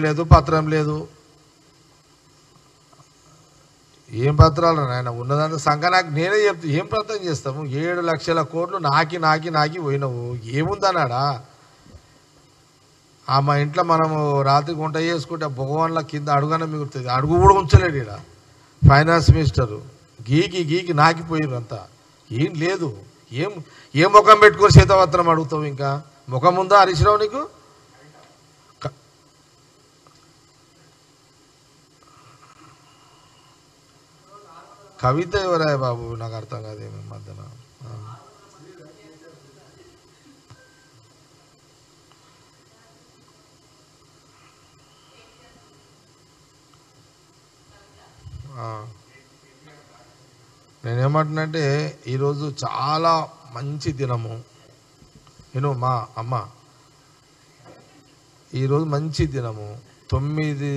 లేదు, పత్రం లేదు. ఏం పత్రాలు నాయన ఉన్నదంతా సంఘానికి నేనే చెప్తా. ఏం పత్రం చేస్తాము? 7 లక్షల కోట్లు నాకి పోయినావు. ఏముందన్నాడా? మా ఇంట్లో మనము రాత్రి గుంట చేసుకుంటే భగవాన్ల కింద అడుగన మిగులుతుంది. అడుగు కూడా ఉంచలేడు ఇక్కడ ఫైనాన్స్ మినిస్టరు. గీకి నాకిపోయారు అంతా. ఏం లేదు. ఏం ముఖం పెట్టుకొని శీతవత్రం అడుగుతావు? ఇంకా ముఖం ఉందా హరీశ్రావు నీకు? కవిత ఎవరాయ బాబు? నాకు అర్థం కాదేమి మధ్యన. నేనేమంటున్నానంటే ఈరోజు చాలా మంచి దినము. నేను మా అమ్మ ఈరోజు మంచి దినము. 9